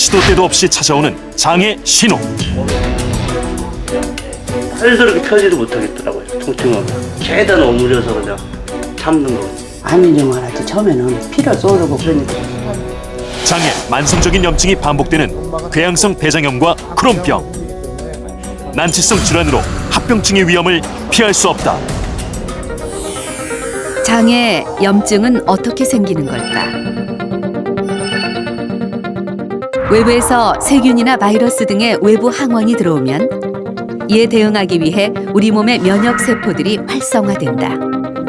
시도 때도 없이 찾아오는 장의 신호. 팔도 이렇게 펴지도 못하겠더라고요. 통증하고 계단 오므려서 그냥 참는 거. 안민정 알았지. 처음에는 피를 쏘르고 그러니까. 장에 만성적인 염증이 반복되는 궤양성 대장염과 크론병. 난치성 질환으로 합병증의 위험을 피할 수 없다. 장의 염증은 어떻게 생기는 걸까? 외부에서 세균이나 바이러스 등의 외부 항원이 들어오면 이에 대응하기 위해 우리 몸의 면역 세포들이 활성화된다.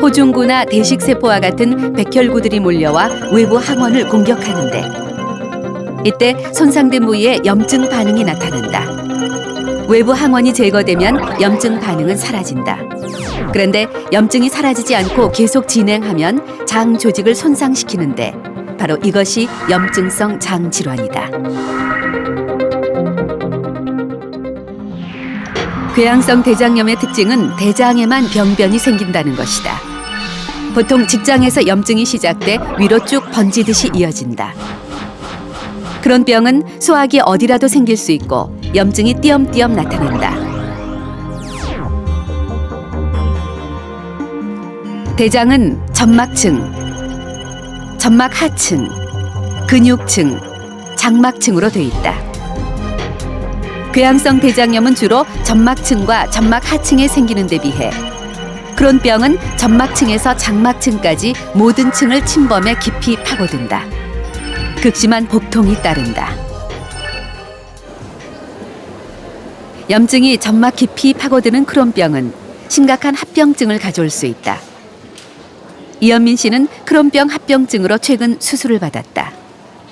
호중구나 대식세포와 같은 백혈구들이 몰려와 외부 항원을 공격하는데 이때 손상된 부위에 염증 반응이 나타난다. 외부 항원이 제거되면 염증 반응은 사라진다. 그런데 염증이 사라지지 않고 계속 진행하면 장 조직을 손상시키는데 바로 이것이 염증성 장 질환이다. 궤양성 대장염의 특징은 대장에만 병변이 생긴다는 것이다. 보통 직장에서 염증이 시작돼 위로 쭉 번지듯이 이어진다. 그런 병은 소화기 어디라도 생길 수 있고 염증이 띄엄띄엄 나타난다. 대장은 점막층, 점막하층, 근육층, 장막층으로 돼 있다. 궤양성 대장염은 주로 점막층과 점막하층에 생기는 데 비해 크론병은 점막층에서 장막층까지 모든 층을 침범해 깊이 파고든다. 극심한 복통이 따른다. 염증이 점막 깊이 파고드는 크론병은 심각한 합병증을 가져올 수 있다. 이현민 씨는 크론병 합병증으로 최근 수술을 받았다.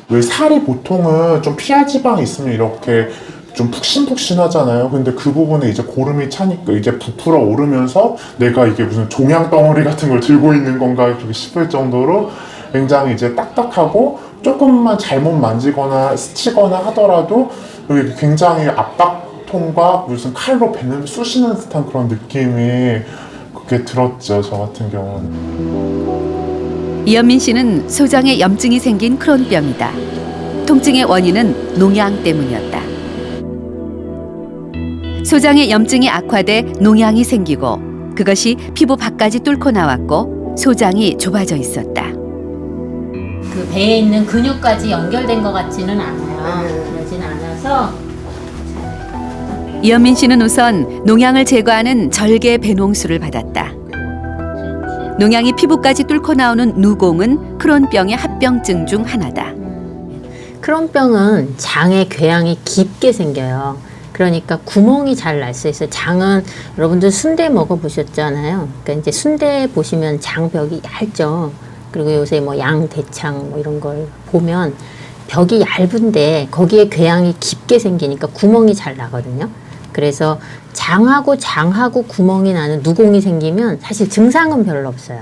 왜 살이 보통은 좀 피하 지방이 있으면 이렇게 좀 푹신푹신하잖아요. 근데 그 부분에 이제 고름이 차니까 이제 부풀어 오르면서 내가 이게 무슨 종양 덩어리 같은 걸 들고 있는 건가 그렇게 싶을 정도로 굉장히 이제 딱딱하고 조금만 잘못 만지거나 스치거나 하더라도 여기 굉장히 압박통과 무슨 칼로 쑤시는 듯한 그런 느낌이 그게 들었죠. 저 같은 경우는. 이현민 씨는 소장에 염증이 생긴 크론병이다. 통증의 원인은 농양 때문이었다. 소장의 염증이 악화돼 농양이 생기고 그것이 피부 밖까지 뚫고 나왔고 소장이 좁아져 있었다. 그 배에 있는 근육까지 연결된 것 같지는 않아요. 그러진 않아서. 이현민 씨는 우선 농양을 제거하는 절개 배농술을 받았다. 농양이 피부까지 뚫고 나오는 누공은 크론병의 합병증 중 하나다. 크론병은 장에 궤양이 깊게 생겨요. 그러니까 구멍이 잘 날 수 있어요. 장은 여러분들 순대 먹어보셨잖아요. 그러니까 이제 순대 보시면 장벽이 얇죠. 그리고 요새 뭐 양대창 뭐 이런 걸 보면 벽이 얇은데 거기에 궤양이 깊게 생기니까 구멍이 잘 나거든요. 그래서 장하고 구멍이 나는 누공이 생기면 사실 증상은 별로 없어요.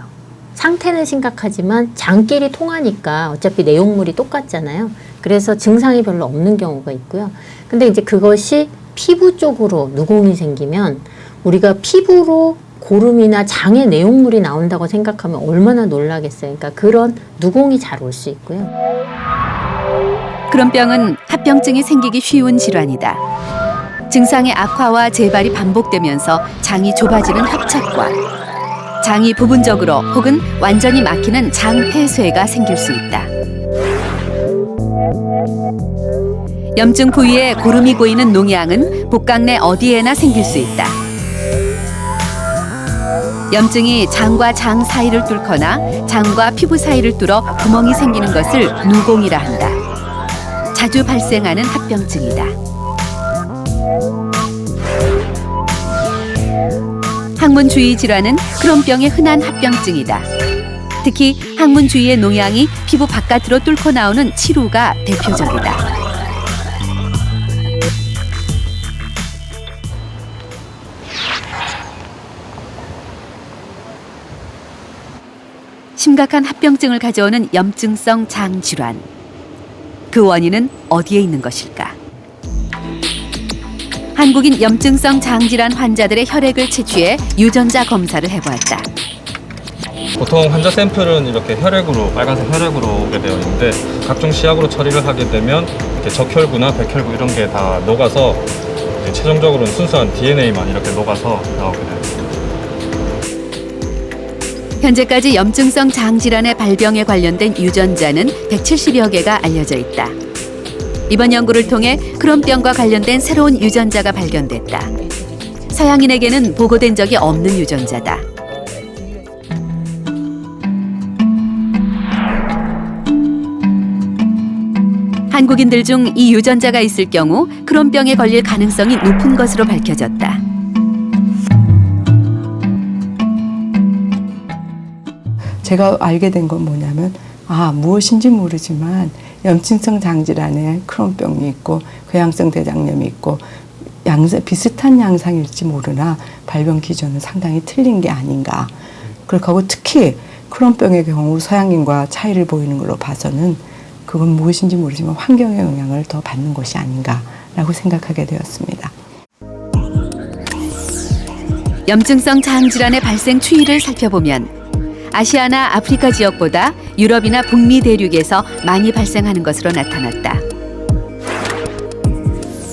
상태는 심각하지만 장끼리 통하니까 어차피 내용물이 똑같잖아요. 그래서 증상이 별로 없는 경우가 있고요. 근데 이제 그것이 피부 쪽으로 누공이 생기면 우리가 피부로 고름이나 장의 내용물이 나온다고 생각하면 얼마나 놀라겠어요. 그러니까 그런 누공이 잘 올 수 있고요. 크론병은 합병증이 생기기 쉬운 질환이다. 증상의 악화와 재발이 반복되면서 장이 좁아지는 협착과 장이 부분적으로 혹은 완전히 막히는 장폐쇄가 생길 수 있다. 염증 부위에 고름이 고이는 농양은 복강 내 어디에나 생길 수 있다. 염증이 장과 장 사이를 뚫거나 장과 피부 사이를 뚫어 구멍이 생기는 것을 누공이라 한다. 자주 발생하는 합병증이다. 항문 주위 질환은 크론병의 흔한 합병증이다. 특히 항문 주위의 농양이 피부 바깥으로 뚫고 나오는 치루가 대표적이다. 심각한 합병증을 가져오는 염증성 장 질환. 그 원인은 어디에 있는 것일까? 한국인 염증성 장질환 환자들의 혈액을 채취해 유전자 검사를 해보았다. 보통 환자 샘플은 이렇게 혈액으로, 빨간색 혈액으로 오게 되어 있는데 각종 시약으로 처리를 하게 되면 이렇게 적혈구나 백혈구 이런 게 다 녹아서 이제 최종적으로는 순수한 DNA만 이렇게 녹아서 나오게 됩니다. 현재까지 염증성 장질환의 발병에 관련된 유전자는 170여 개가 알려져 있다. 이번 연구를 통해 크론병과 관련된 새로운 유전자가 발견됐다. 서양인에게는 보고된 적이 없는 유전자다. 한국인들 중 이 유전자가 있을 경우 크론병에 걸릴 가능성이 높은 것으로 밝혀졌다. 제가 알게 된 건 뭐냐면 무엇인지 모르지만 염증성 장질환에 크론병이 있고 궤양성 대장염이 있고 비슷한 양상일지 모르나 발병 기전은 상당히 틀린 게 아닌가. 그리고 특히 크론병의 경우 서양인과 차이를 보이는 걸로 봐서는 그건 무엇인지 모르지만 환경의 영향을 더 받는 것이 아닌가라고 생각하게 되었습니다. 염증성 장질환의 발생 추이를 살펴보면 아시아나 아프리카 지역보다 유럽이나 북미 대륙에서 많이 발생하는 것으로 나타났다.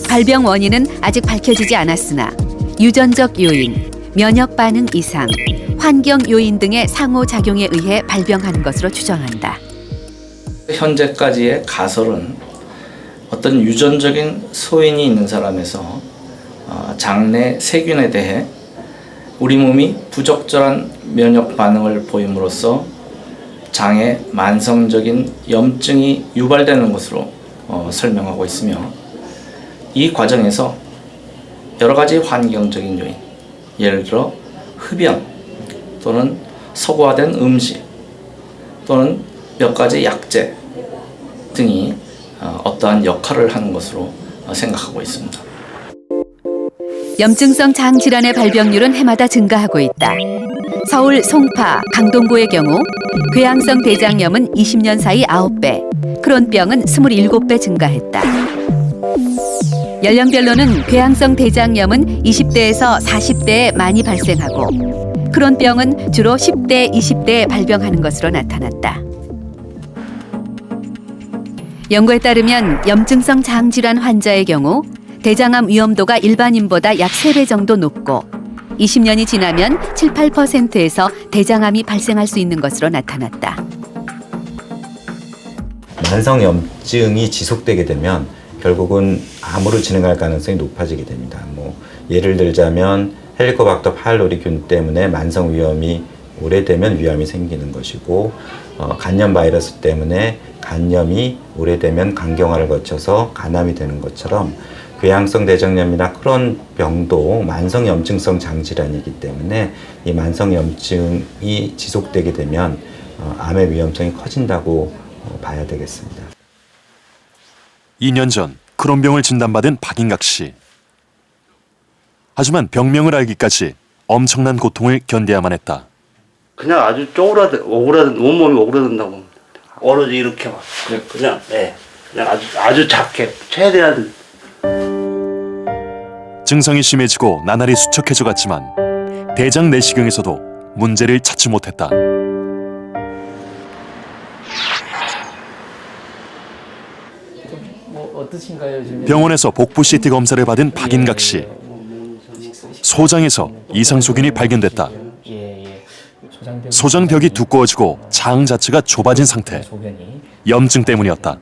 발병 원인은 아직 밝혀지지 않았으나 유전적 요인, 면역 반응 이상, 환경 요인 등의 상호작용에 의해 발병하는 것으로 추정한다. 현재까지의 가설은 어떤 유전적인 소인이 있는 사람에서 장내 세균에 대해 우리 몸이 부적절한 면역 반응을 보임으로써 장에 만성적인 염증이 유발되는 것으로 설명하고 있으며 이 과정에서 여러 가지 환경적인 요인, 예를 들어 흡연 또는 서구화된 음식 또는 몇 가지 약제 등이 어떠한 역할을 하는 것으로 생각하고 있습니다. 염증성 장질환의 발병률은 해마다 증가하고 있다. 서울 송파, 강동구의 경우 궤양성 대장염은 20년 사이 9배, 크론병은 27배 증가했다. 연령별로는 궤양성 대장염은 20대에서 40대에 많이 발생하고 크론병은 주로 10대, 20대에 발병하는 것으로 나타났다. 연구에 따르면 염증성 장질환 환자의 경우 대장암 위험도가 일반인보다 약 3배 정도 높고 20년이 지나면 7, 8%에서 대장암이 발생할 수 있는 것으로 나타났다. 만성염증이 지속되게 되면 결국은 암으로 진행할 가능성이 높아지게 됩니다. 예를 들자면 헬리코박터 파일로리균 때문에 만성 위염이 오래되면 위암이 생기는 것이고 간염 바이러스 때문에 간염이 오래되면 간경화를 거쳐서 간암이 되는 것처럼 궤양성 대장염이나 크론병도 만성염증성 장질환이기 때문에 이 만성염증이 지속되게 되면 암의 위험성이 커진다고 봐야 되겠습니다. 2년 전 크론병을 진단받은 박인각 씨. 하지만 병명을 알기까지 엄청난 고통을 견뎌야만 했다. 그냥 아주 온몸이 오그라든다고 오로지 이렇게 막 그냥 아주 작게 최대한. 증상이 심해지고 나날이 수척해져 갔지만 대장 내시경에서도 문제를 찾지 못했다. 병원에서 복부 CT 검사를 받은 박인각 씨. 소장에서 이상소균이 발견됐다. 소장벽이 두꺼워지고 장 자체가 좁아진 상태. 염증 때문이었다.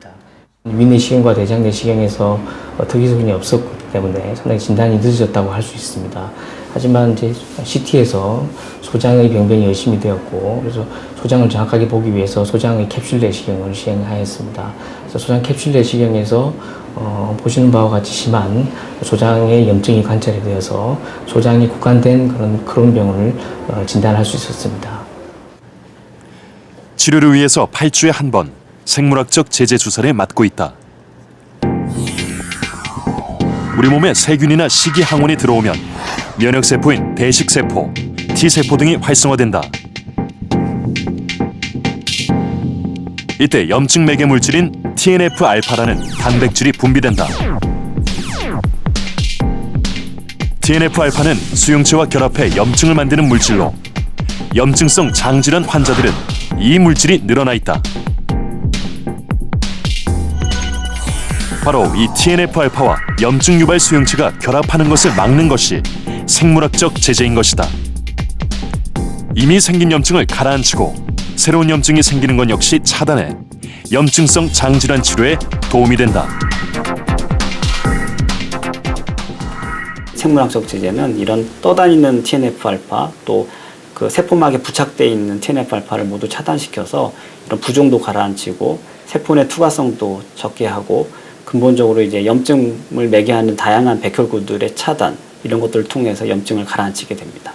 위내시경과 대장 내시경에서 특이소견이 없었기 때문에 상당히 진단이 늦어졌다고 할 수 있습니다. 하지만 이제 CT에서 소장의 병변이 의심이 되었고, 그래서 소장을 정확하게 보기 위해서 소장의 캡슐 내시경을 시행하였습니다. 그래서 소장 캡슐 내시경에서 보시는 바와 같이 심한 소장의 염증이 관찰이 되어서 소장이 국한된 그런 크론병을 진단할 수 있었습니다. 치료를 위해서 8주에 한 번 생물학적 제재 주사를 맞고 있다. 우리 몸에 세균이나 식이 항원이 들어오면 면역세포인 대식세포, T세포 등이 활성화된다. 이때 염증 매개 물질인 TNF-알파라는 단백질이 분비된다. TNF-알파는 수용체와 결합해 염증을 만드는 물질로 염증성 장질환 환자들은 이 물질이 늘어나 있다. 바로 이 TNF-알파와 염증 유발 수용체가 결합하는 것을 막는 것이 생물학적 제재인 것이다. 이미 생긴 염증을 가라앉히고 새로운 염증이 생기는 건 역시 차단해 염증성 장질환 치료에 도움이 된다. 생물학적 제재는 이런 떠다니는 TNF-알파 또 그 세포막에 부착되어 있는 TNF-알파를 모두 차단시켜서 이런 부종도 가라앉히고 세포 내 투과성도 적게 하고 근본적으로 이제 염증을 매개하는 다양한 백혈구들의 차단 이런 것들을 통해서 염증을 가라앉히게 됩니다.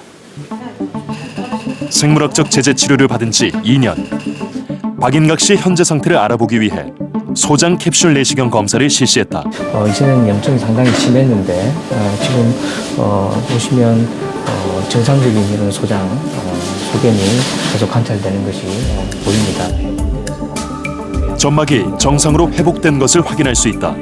생물학적 제재 치료를 받은 지 2년. 박인각 씨의 현재 상태를 알아보기 위해 소장 캡슐 내시경 검사를 실시했다. 이제는 염증이 상당히 심했는데 지금 보시면 정상적인 이런 소장 소견이 계속 관찰되는 것이 보입니다. 점막이 정상으로 회복된 것을 확인할 수 있다.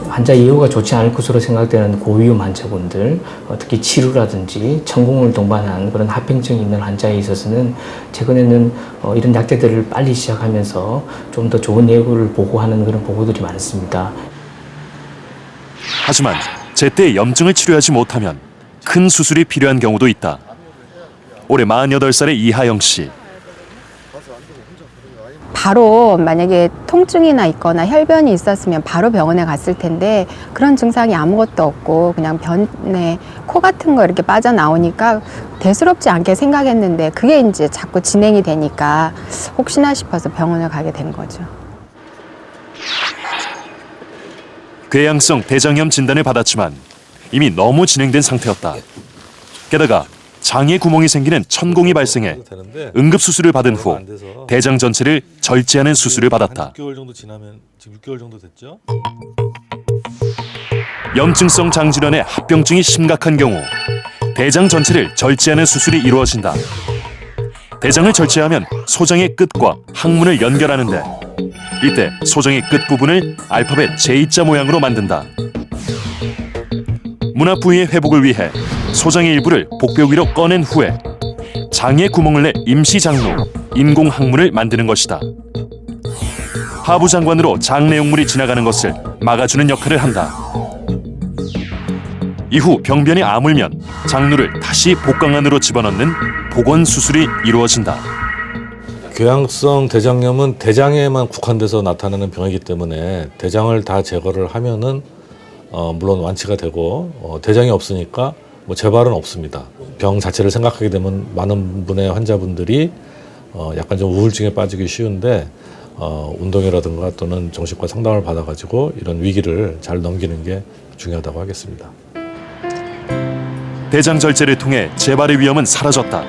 환자 이후가 좋지 않을 것으로 생각되는 고위험 환자분들, 특히 치료라든지 천공을 동반한 그런 합병증이 있는 환자에 있어서는 최근에는 이런 약제들을 빨리 시작하면서 좀 더 좋은 예후를 보고하는 그런 보고들이 많습니다. 하지만 제때 염증을 치료하지 못하면 큰 수술이 필요한 경우도 있다. 올해 48살의 이하영 씨. 바로 만약에 통증이나 있거나 혈변이 있었으면 바로 병원에 갔을 텐데 그런 증상이 아무것도 없고 그냥 변에 코 같은 거 이렇게 빠져나오니까 대수롭지 않게 생각했는데 그게 이제 자꾸 진행이 되니까 혹시나 싶어서 병원을 가게 된 거죠. 궤양성 대장염 진단을 받았지만 이미 너무 진행된 상태였다. 게다가 장에 구멍이 생기는 천공이 발생해 응급수술을 받은 후 대장 전체를 절제하는 수술을 받았다. 6개월 정도 지나면 지금 6개월 정도 됐죠? 염증성 장질환의 합병증이 심각한 경우 대장 전체를 절제하는 수술이 이루어진다. 대장을 절제하면 소장의 끝과 항문을 연결하는데 이때 소장의 끝부분을 알파벳 J자 모양으로 만든다. 문합 부위의 회복을 위해 소장의 일부를 복벽 위로 꺼낸 후에 장에 구멍을 내 임시 장로, 인공 항문을 만드는 것이다. 하부 장관으로 장 내용물이 지나가는 것을 막아주는 역할을 한다. 이후 병변이 아물면 장루를 다시 복강 안으로 집어넣는 복원 수술이 이루어진다. 궤양성 대장염은 대장에만 국한돼서 나타나는 병이기 때문에 대장을 다 제거를 하면은 물론 완치가 되고 대장이 없으니까 뭐 재발은 없습니다. 병 자체를 생각하게 되면 많은 분의 환자분들이 약간 좀 우울증에 빠지기 쉬운데 운동이라든가 또는 정신과 상담을 받아가지고 이런 위기를 잘 넘기는 게 중요하다고 하겠습니다. 대장 절제를 통해 재발의 위험은 사라졌다.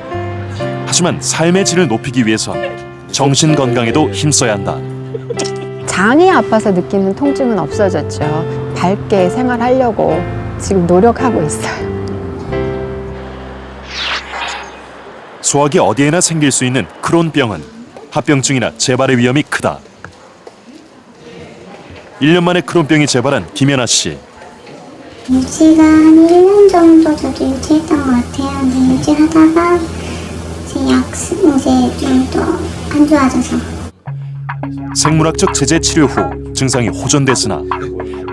하지만 삶의 질을 높이기 위해선 정신 건강에도 힘써야 한다. 장이 아파서 느끼는 통증은 없어졌죠. 밝게 생활하려고 지금 노력하고 있어요. 소화기 어디에나 생길 수 있는 크론병은 합병증이나 재발의 위험이 크다. 1년 만에 크론병이 재발한 김연아 씨. 유지가 한 1년 정도 저도 유지했던 것 같아요. 근데 유지하다가 이제 좀 더 안 좋아져서. 생물학적 제재 치료 후 증상이 호전됐으나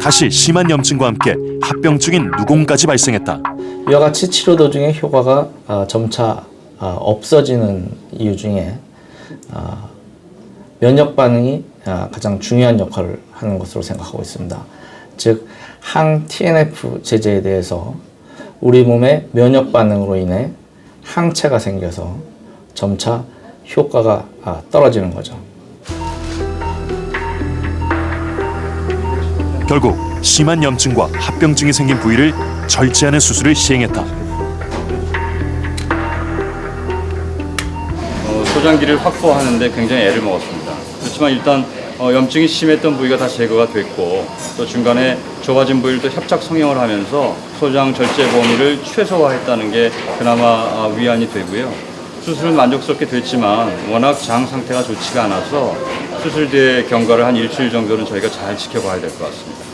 다시 심한 염증과 함께 합병증인 누공까지 발생했다. 이와 같이 치료 도중에 효과가 점차 없어지는 이유 중에 면역 반응이 가장 중요한 역할을 하는 것으로 생각하고 있습니다. 즉, 항 TNF 제제에 대해서 우리 몸의 면역 반응으로 인해 항체가 생겨서 점차 효과가 떨어지는 거죠. 결국 심한 염증과 합병증이 생긴 부위를 절제하는 수술을 시행했다. 소장기를 확보하는데 굉장히 애를 먹었습니다. 그렇지만 일단 염증이 심했던 부위가 다 제거가 됐고 또 중간에 좁아진 부위를 또 협착 성형을 하면서 소장 절제 범위를 최소화했다는 게 그나마 위안이 되고요. 수술은 만족스럽게 됐지만 워낙 장 상태가 좋지가 않아서 수술 뒤에 경과를 한 일주일 정도는 저희가 잘 지켜봐야 될 것 같습니다.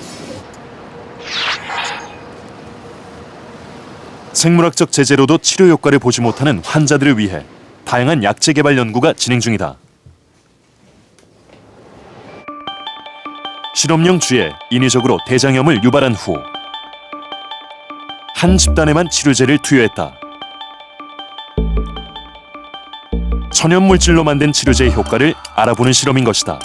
생물학적 제재로도 치료 효과를 보지 못하는 환자들을 위해 다양한 약제 개발 연구가 진행 중이다. 실험용 쥐에 인위적으로 대장염을 유발한 후 한 집단에만 치료제를 투여했다. 천연물질로 만든 치료제의 효과를 알아보는 실험인 것이다.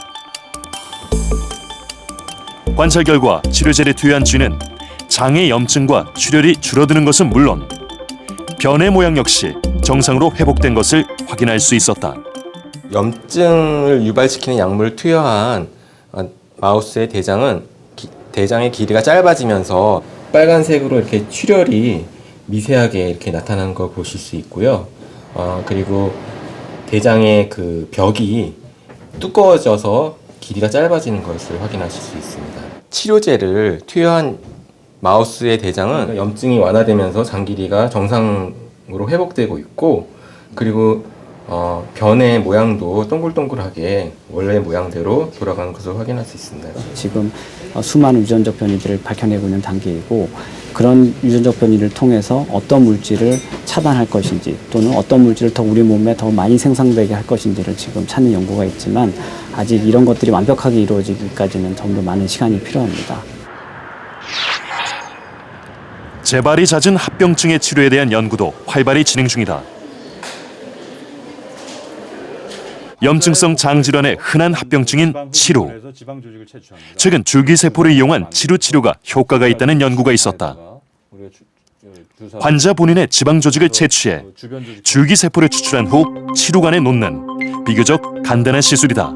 관찰 결과 치료제를 투여한 쥐는 장의 염증과 출혈이 줄어드는 것은 물론 변의 모양 역시 정상으로 회복된 것을 확인할 수 있었다. 염증을 유발시키는 약물을 투여한 마우스의 대장은 대장의 길이가 짧아지면서 빨간색으로 이렇게 출혈이 미세하게 이렇게 나타나는 걸 보실 수 있고요. 그리고 대장의 그 벽이 두꺼워져서 길이가 짧아지는 것을 확인하실 수 있습니다. 치료제를 투여한 마우스의 대장은 염증이 완화되면서 장 길이가 정상으로 회복되고 있고, 그리고 변의 모양도 동글동글하게 원래 모양대로 돌아가는 것을 확인할 수 있습니다. 지금 수많은 유전적 변이들을 밝혀내고 있는 단계이고, 그런 유전적 변이를 통해서 어떤 물질을 차단할 것인지 또는 어떤 물질을 더 우리 몸에 더 많이 생성되게 할 것인지를 지금 찾는 연구가 있지만, 아직 이런 것들이 완벽하게 이루어지기까지는 좀 더 많은 시간이 필요합니다. 재발이 잦은 합병증의 치료에 대한 연구도 활발히 진행 중이다. 염증성 장질환의 흔한 합병증인 치루. 최근 줄기세포를 이용한 치료가 효과가 있다는 연구가 있었다. 환자 본인의 지방조직을 채취해 줄기세포를 추출한 후 치루관에 놓는 비교적 간단한 시술이다.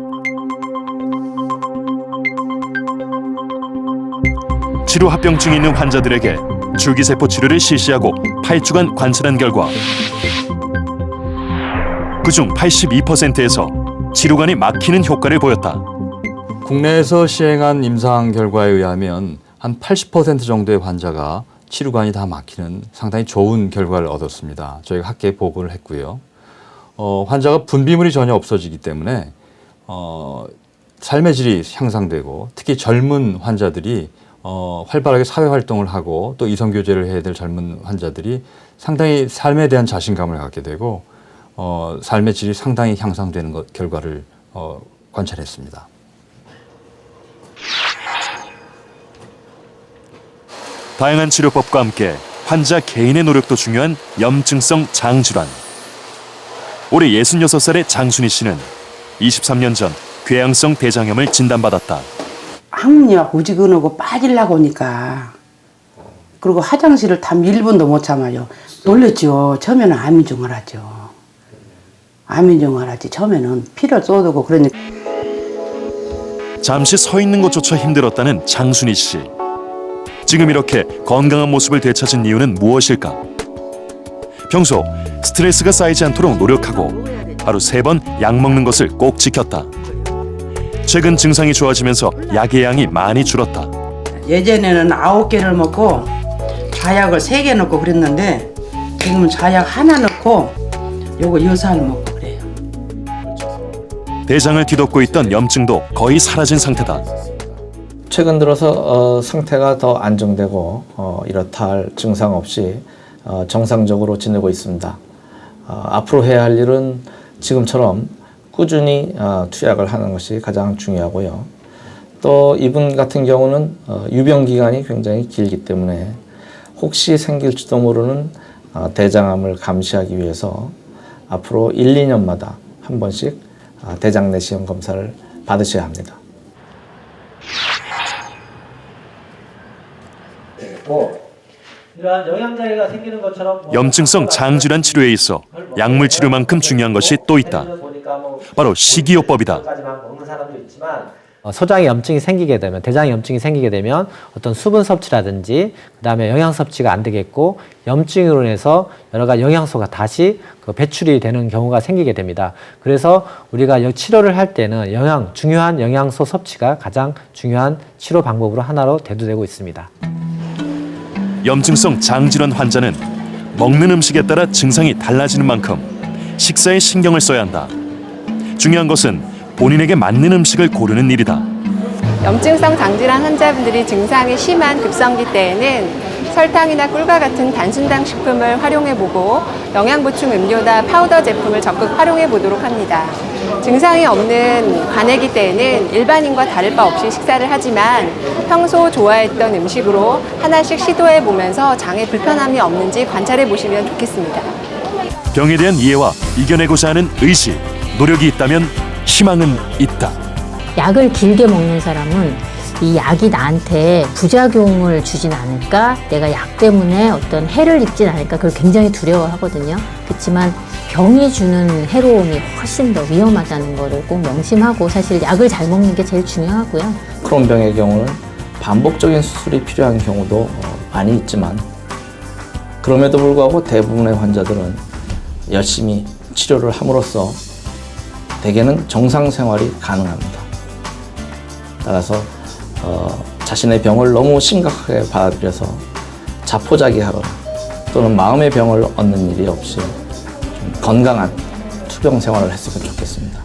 치루 합병증이 있는 환자들에게 줄기세포 치료를 실시하고 8주간 관찰한 결과 그중 82%에서 치료관이 막히는 효과를 보였다. 국내에서 시행한 임상 결과에 의하면 한 80% 정도의 환자가 치료관이 다 막히는 상당히 좋은 결과를 얻었습니다. 저희가 학계에 보고를 했고요. 환자가 분비물이 전혀 없어지기 때문에 삶의 질이 향상되고, 특히 젊은 환자들이 활발하게 사회활동을 하고 또 이성교제를 해야 될 젊은 환자들이 상당히 삶에 대한 자신감을 갖게 되고 삶의 질이 상당히 향상되는 결과를 관찰했습니다. 다양한 치료법과 함께 환자 개인의 노력도 중요한 염증성 장질환. 올해 66살의 장순희 씨는 23년 전 궤양성 대장염을 진단받았다. 항문이가 오지근하고 빠지려고 하니까, 그리고 화장실을 단 1분도 못 참아요. 놀랬죠. 처음에는 암인증을 하죠. 암인증을 하지. 처음에는 피를 쏟고 그러니까. 잠시 서 있는 것조차 힘들었다는 장순희 씨. 지금 이렇게 건강한 모습을 되찾은 이유는 무엇일까? 평소 스트레스가 쌓이지 않도록 노력하고 하루 3번 약 먹는 것을 꼭 지켰다. 최근 증상이 좋아지면서 약의 양이 많이 줄었다. 예전에는 9개를 먹고 자약을 3개 넣고 그랬는데, 지금은 자약 하나 넣고 요거 6알 먹고 그래요. 대장을 뒤덮고 있던 염증도 거의 사라진 상태다. 최근 들어서 상태가 더 안정되고 이렇다 할 증상 없이 정상적으로 지내고 있습니다. 앞으로 해야 할 일은 지금처럼 꾸준히 투약을 하는 것이 가장 중요하고요. 또 이분 같은 경우는 유병 기간이 굉장히 길기 때문에 혹시 생길지도 모르는 대장암을 감시하기 위해서 앞으로 1, 2년마다 한 번씩 대장 내시경 검사를 받으셔야 합니다. 이러한 영양장애가 생기는 것처럼 염증성 장질환 치료에 있어 약물 치료만큼 중요한 것이 또 있다. 바로 식이요법이다. 소장에 염증이 생기게 되면, 대장에 염증이 생기게 되면 어떤 수분 섭취라든지 그다음에 영양 섭취가 안 되겠고, 염증으로 인해서 여러 가지 영양소가 다시 배출이 되는 경우가 생기게 됩니다. 그래서 우리가 치료를 할 때는 중요한 영양소 섭취가 가장 중요한 치료 방법으로 하나로 대두되고 있습니다. 염증성 장질환 환자는 먹는 음식에 따라 증상이 달라지는 만큼 식사에 신경을 써야 한다. 중요한 것은 본인에게 맞는 음식을 고르는 일이다. 염증성 장질환 환자분들이 증상이 심한 급성기 때에는 설탕이나 꿀과 같은 단순당 식품을 활용해보고 영양보충 음료나 파우더 제품을 적극 활용해보도록 합니다. 증상이 없는 관해기 때에는 일반인과 다를 바 없이 식사를 하지만 평소 좋아했던 음식으로 하나씩 시도해보면서 장에 불편함이 없는지 관찰해보시면 좋겠습니다. 병에 대한 이해와 이겨내고자 하는 의지, 노력이 있다면 희망은 있다. 약을 길게 먹는 사람은 이 약이 나한테 부작용을 주진 않을까? 내가 약 때문에 어떤 해를 입진 않을까? 그걸 굉장히 두려워하거든요. 그렇지만 병이 주는 해로움이 훨씬 더 위험하다는 거를 꼭 명심하고 사실 약을 잘 먹는 게 제일 중요하고요. 크론병의 경우는 반복적인 수술이 필요한 경우도 많이 있지만 그럼에도 불구하고 대부분의 환자들은 열심히 치료를 함으로써 대개는 정상 생활이 가능합니다. 따라서 자신의 병을 너무 심각하게 받아들여서 자포자기하거나 또는 마음의 병을 얻는 일이 없이 좀 건강한 투병 생활을 했으면 좋겠습니다.